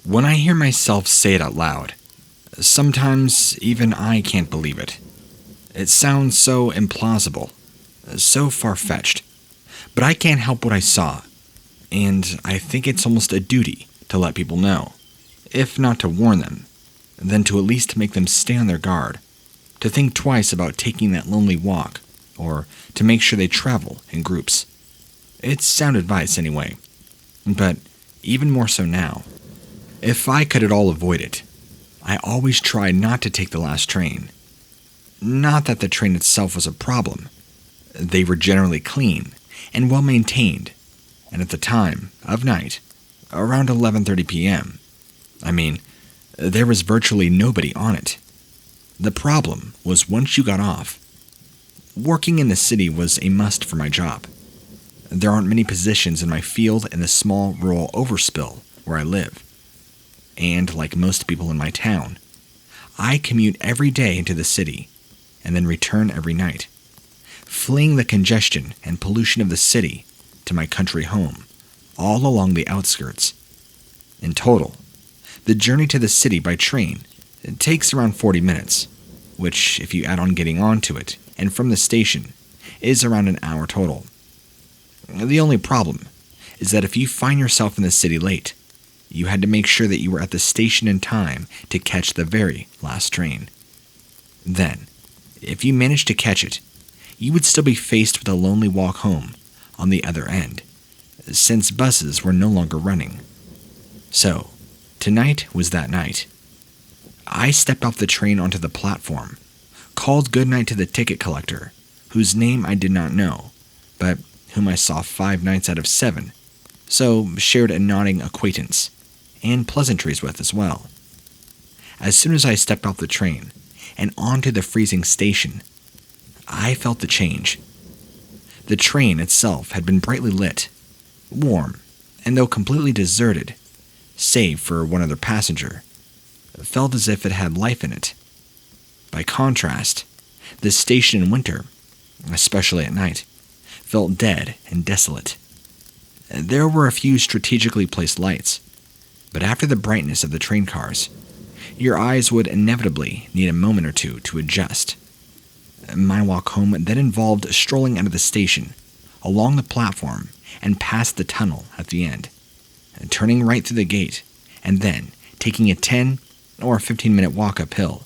When I hear myself say it out loud, sometimes even I can't believe it. It sounds so implausible, so far-fetched, but I can't help what I saw, and I think it's almost a duty to let people know, if not to warn them, then to at least make them stay on their guard, to think twice about taking that lonely walk, or to make sure they travel in groups. It's sound advice anyway, but even more so now. If I could at all avoid it, I always tried not to take the last train. Not that the train itself was a problem. They were generally clean and well maintained, and at the time of night, around 11:30 p.m., there was virtually nobody on it. The problem was once you got off. Working in the city was a must for my job. There aren't many positions in my field in the small rural overspill where I live. And like most people in my town, I commute every day into the city and then return every night, fleeing the congestion and pollution of the city to my country home, all along the outskirts. In total, the journey to the city by train takes around 40 minutes, which, if you add on getting onto it and from the station, is around an hour total. The only problem is that if you find yourself in the city late, you had to make sure that you were at the station in time to catch the very last train. Then, if you managed to catch it, you would still be faced with a lonely walk home on the other end, since buses were no longer running. So, tonight was that night. I stepped off the train onto the platform, called goodnight to the ticket collector, whose name I did not know, but whom I saw 5 nights out of 7, so shared a nodding acquaintance, and pleasantries with as well. As soon as I stepped off the train and onto the freezing station, I felt the change. The train itself had been brightly lit, warm, and though completely deserted, save for one other passenger, felt as if it had life in it. By contrast, the station in winter, especially at night, felt dead and desolate. There were a few strategically placed lights, but after the brightness of the train cars, your eyes would inevitably need a moment or two to adjust. My walk home then involved strolling out of the station, along the platform, and past the tunnel at the end, turning right through the gate, and then taking a 10 or 15-minute walk uphill,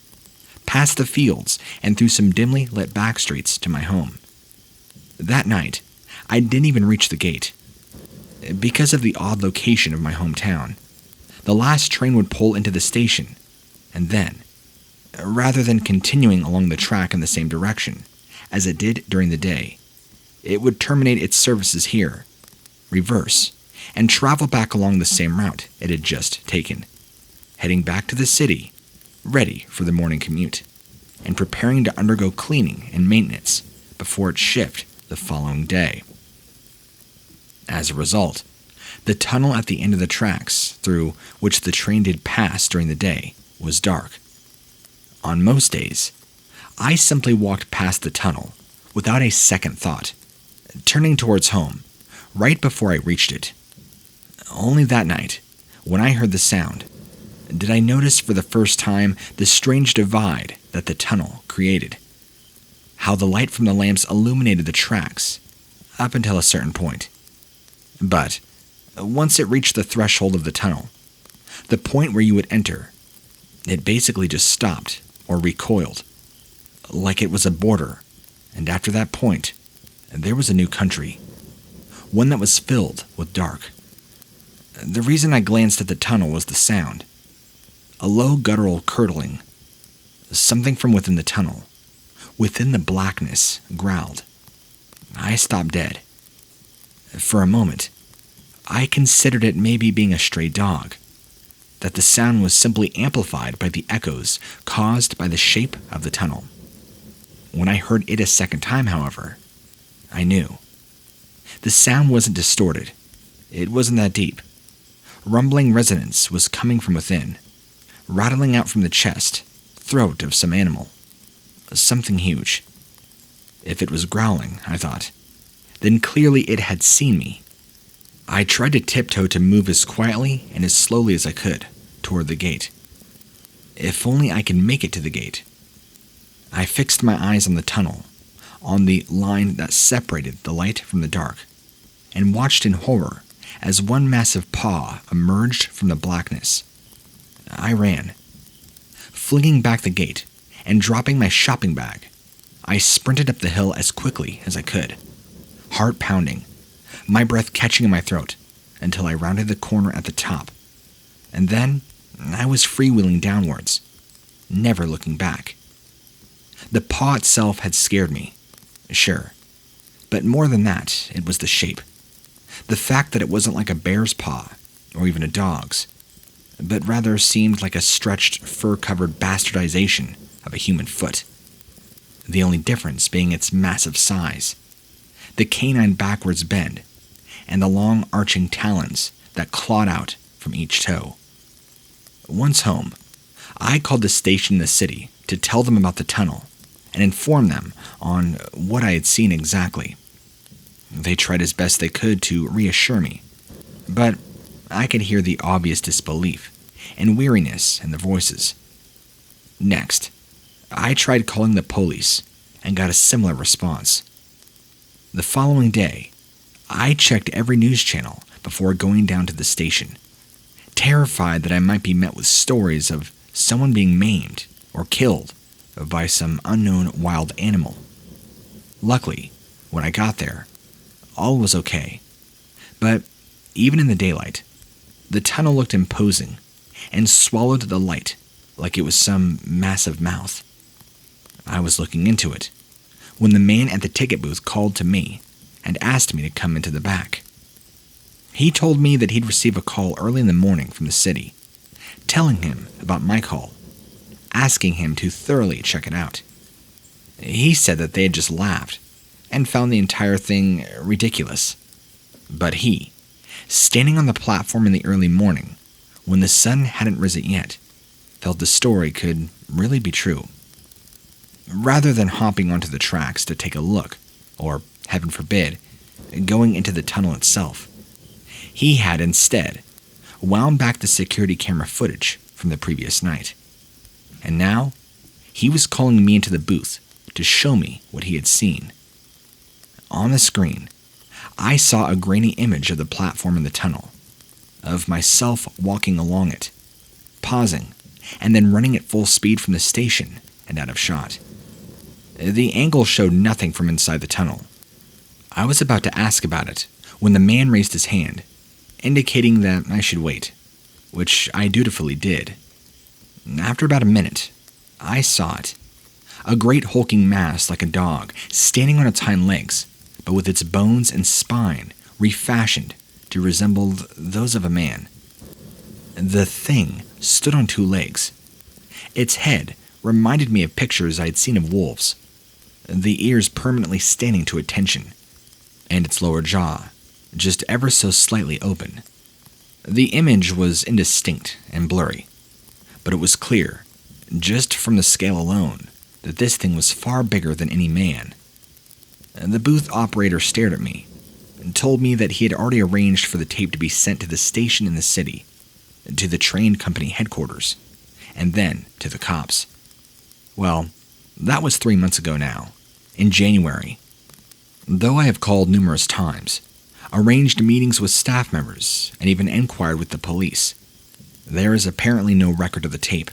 past the fields and through some dimly lit back streets to my home. That night, I didn't even reach the gate. Because of the odd location of my hometown, the last train would pull into the station, and then, rather than continuing along the track in the same direction as it did during the day, it would terminate its services here, reverse, and travel back along the same route it had just taken, heading back to the city, ready for the morning commute, and preparing to undergo cleaning and maintenance before its shift the following day. As a result, the tunnel at the end of the tracks through which the train did pass during the day was dark. On most days, I simply walked past the tunnel without a second thought, turning towards home right before I reached it. Only that night, when I heard the sound, did I notice for the first time the strange divide that the tunnel created. How the light from the lamps illuminated the tracks up until a certain point. But once it reached the threshold of the tunnel, the point where you would enter, it basically just stopped or recoiled, like it was a border, and after that point, there was a new country, one that was filled with dark. The reason I glanced at the tunnel was the sound, a low guttural curdling. Something from within the tunnel, within the blackness, growled. I stopped dead. For a moment, I considered it maybe being a stray dog, that the sound was simply amplified by the echoes caused by the shape of the tunnel. When I heard it a second time, however, I knew. The sound wasn't distorted. It wasn't that deep. Rumbling resonance was coming from within, rattling out from the chest, throat of some animal. Something huge. If it was growling, I thought, then clearly it had seen me. I tried to tiptoe to move as quietly and as slowly as I could, toward the gate. If only I could make it to the gate. I fixed my eyes on the tunnel, on the line that separated the light from the dark, and watched in horror as one massive paw emerged from the blackness. I ran. Flinging back the gate and dropping my shopping bag, I sprinted up the hill as quickly as I could, heart pounding, my breath catching in my throat, until I rounded the corner at the top. And then I was freewheeling downwards, never looking back. The paw itself had scared me, sure, but more than that, it was the shape. The fact that it wasn't like a bear's paw, or even a dog's, but rather seemed like a stretched, fur-covered bastardization of a human foot. The only difference being its massive size, the canine backwards bend, and the long arching talons that clawed out from each toe. Once home, I called the station in the city to tell them about the tunnel and inform them on what I had seen exactly. They tried as best they could to reassure me, but I could hear the obvious disbelief and weariness in the voices. Next, I tried calling the police and got a similar response. The following day, I checked every news channel before going down to the station, terrified that I might be met with stories of someone being maimed or killed by some unknown wild animal. Luckily, when I got there, all was okay. But even in the daylight, the tunnel looked imposing and swallowed the light like it was some massive mouth. I was looking into it when the man at the ticket booth called to me and asked me to come into the back. He told me that he'd received a call early in the morning from the city, telling him about my call, asking him to thoroughly check it out. He said that they had just laughed and found the entire thing ridiculous. But he, standing on the platform in the early morning, when the sun hadn't risen yet, felt the story could really be true. Rather than hopping onto the tracks to take a look, or, heaven forbid, going into the tunnel itself, he had instead wound back the security camera footage from the previous night. And now, he was calling me into the booth to show me what he had seen. On the screen, I saw a grainy image of the platform in the tunnel, of myself walking along it, pausing, and then running at full speed from the station and out of shot. The angle showed nothing from inside the tunnel. I was about to ask about it when the man raised his hand, indicating that I should wait, which I dutifully did. After about a minute, I saw it. A great hulking mass like a dog, standing on its hind legs, but with its bones and spine refashioned to resemble those of a man. The thing stood on two legs. Its head reminded me of pictures I had seen of wolves, the ears permanently standing to attention, and its lower jaw just ever so slightly open. The image was indistinct and blurry, but it was clear, just from the scale alone, that this thing was far bigger than any man. The booth operator stared at me and told me that he had already arranged for the tape to be sent to the station in the city, to the train company headquarters, and then to the cops. Well, that was 3 months ago now, in January. Though I have called numerous times, arranged meetings with staff members, and even inquired with the police, there is apparently no record of the tape.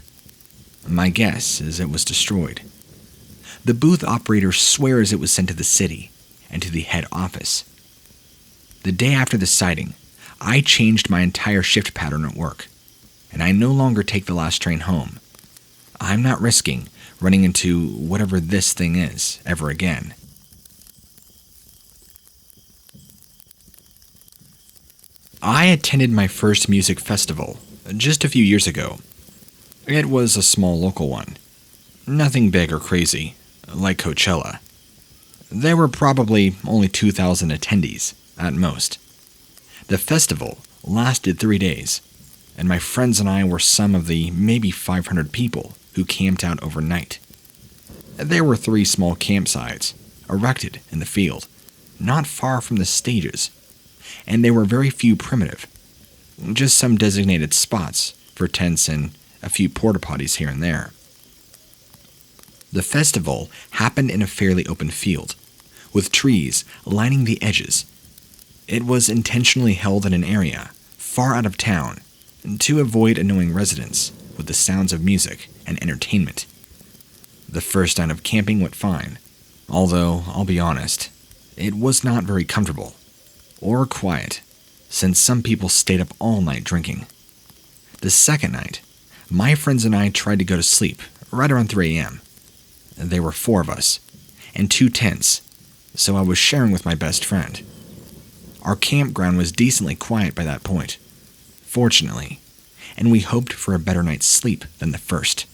My guess is it was destroyed. The booth operator swears it was sent to the city and to the head office. The day after the sighting, I changed my entire shift pattern at work, and I no longer take the last train home. I'm not risking running into whatever this thing is ever again. I attended my first music festival just a few years ago. It was a small local one. Nothing big or crazy, like Coachella. There were probably only 2,000 attendees, at most. The festival lasted 3 days, and my friends and I were some of the maybe 500 people who camped out overnight. There were 3 small campsites erected in the field, not far from the stages, and they were very few primitive, just some designated spots for tents and a few porta potties here and there. The festival happened in a fairly open field, with trees lining the edges. It was intentionally held in an area far out of town to avoid annoying residents with the sounds of music and entertainment. The first night of camping went fine, although, I'll be honest, it was not very comfortable or quiet, since some people stayed up all night drinking. The second night, my friends and I tried to go to sleep right around 3 a.m. There were 4 of us, and 2 tents, so I was sharing with my best friend. Our campground was decently quiet by that point, fortunately, and we hoped for a better night's sleep than the first.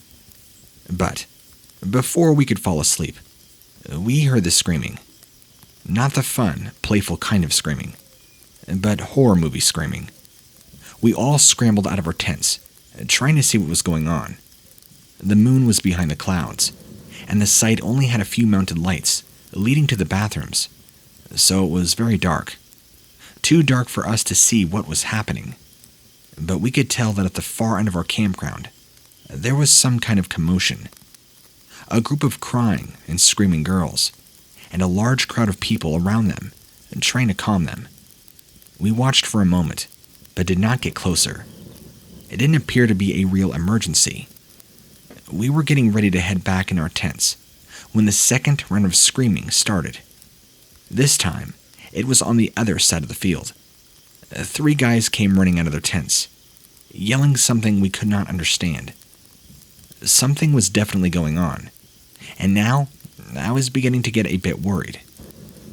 But before we could fall asleep, we heard the screaming. Not the fun, playful kind of screaming, but horror movie screaming. We all scrambled out of our tents, trying to see what was going on. The moon was behind the clouds, and the site only had a few mounted lights leading to the bathrooms, so it was very dark. Too dark for us to see what was happening, but we could tell that at the far end of our campground, there was some kind of commotion. A group of crying and screaming girls, and a large crowd of people around them, trying to calm them. We watched for a moment, but did not get closer. It didn't appear to be a real emergency. We were getting ready to head back in our tents when the second round of screaming started. This time, it was on the other side of the field. 3 guys came running out of their tents, yelling something we could not understand. Something was definitely going on, and now I was beginning to get a bit worried,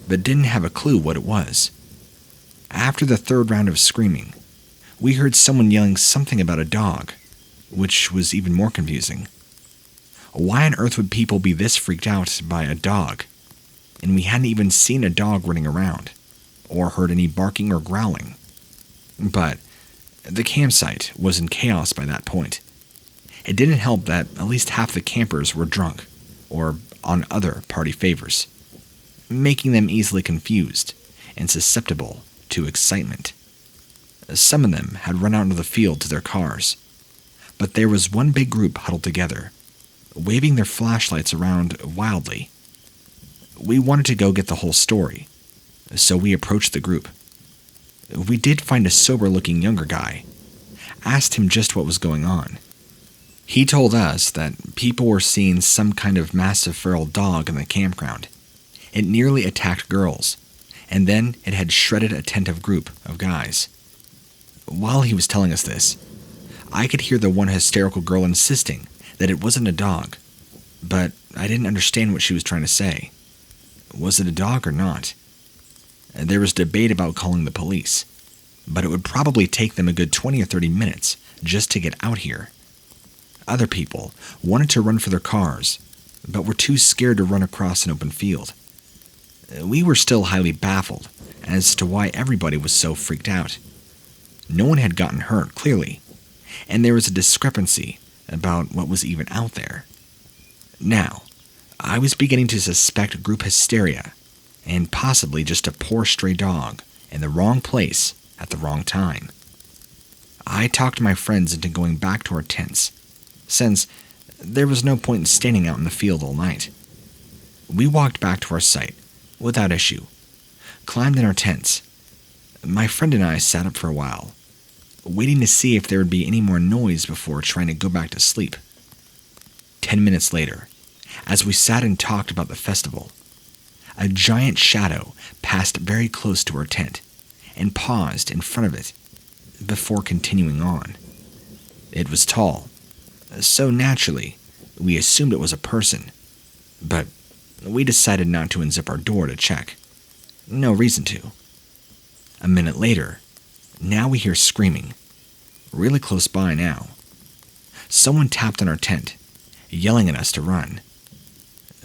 but didn't have a clue what it was. After the 3rd round of screaming, we heard someone yelling something about a dog, which was even more confusing. Why on earth would people be this freaked out by a dog? And we hadn't even seen a dog running around, or heard any barking or growling. But the campsite was in chaos by that point. It didn't help that at least half the campers were drunk, or on other party favors, making them easily confused and susceptible to excitement. Some of them had run out into the field to their cars, but there was one big group huddled together, waving their flashlights around wildly. We wanted to go get the whole story, so we approached the group. We did find a sober-looking younger guy, asked him just what was going on. He told us that people were seeing some kind of massive feral dog in the campground. It nearly attacked girls, and then it had shredded a attentive group of guys. While he was telling us this, I could hear the one hysterical girl insisting that it wasn't a dog, but I didn't understand what she was trying to say. Was it a dog or not? There was debate about calling the police, but it would probably take them a good 20 or 30 minutes just to get out here. Other people wanted to run for their cars, but were too scared to run across an open field. We were still highly baffled as to why everybody was so freaked out. No one had gotten hurt, clearly, and there was a discrepancy about what was even out there. Now, I was beginning to suspect group hysteria, and possibly just a poor stray dog in the wrong place at the wrong time. I talked my friends into going back to our tents, since there was no point in standing out in the field all night. We walked back to our site without issue, climbed in our tents. My friend and I sat up for a while, waiting to see if there would be any more noise before trying to go back to sleep. 10 minutes later, as we sat and talked about the festival, a giant shadow passed very close to our tent and paused in front of it before continuing on. It was tall, so naturally we assumed it was a person, but we decided not to unzip our door to check. No reason to. A minute later, now we hear screaming, really close by now. Someone tapped on our tent, yelling at us to run.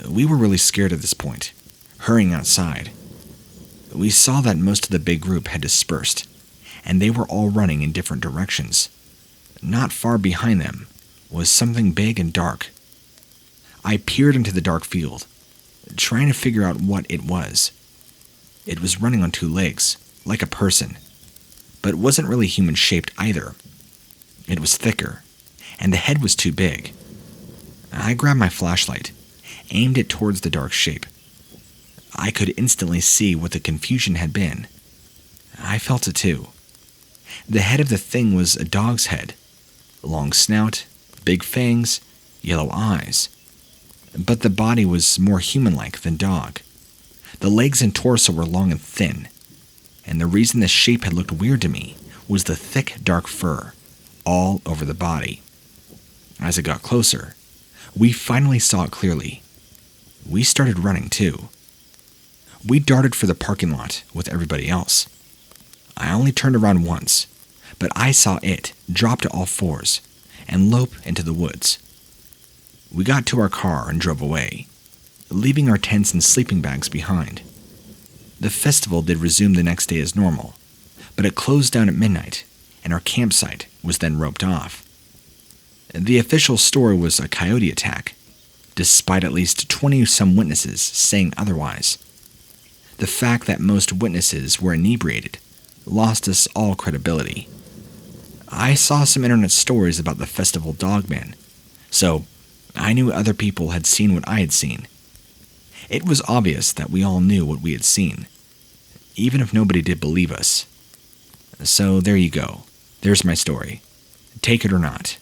We were really scared at this point, hurrying outside. We saw that most of the big group had dispersed, and they were all running in different directions. Not far behind them was something big and dark. I peered into the dark field, trying to figure out what it was. It was running on 2 legs, like a person, but wasn't really human-shaped either. It was thicker, and the head was too big. I grabbed my flashlight, aimed it towards the dark shape. I could instantly see what the confusion had been. I felt it too. The head of the thing was a dog's head. Long snout, big fangs, yellow eyes. But the body was more human-like than dog. The legs and torso were long and thin. And the reason the shape had looked weird to me was the thick, dark fur all over the body. As it got closer, we finally saw it clearly. We started running too. We darted for the parking lot with everybody else. I only turned around once, but I saw it drop to all fours and lope into the woods. We got to our car and drove away, leaving our tents and sleeping bags behind. The festival did resume the next day as normal, but it closed down at midnight, and our campsite was then roped off. The official story was a coyote attack, despite at least 20-some witnesses saying otherwise. The fact that most witnesses were inebriated lost us all credibility. I saw some internet stories about the festival Dogman, so I knew other people had seen what I had seen. It was obvious that we all knew what we had seen, even if nobody did believe us. So there you go. There's my story. Take it or not.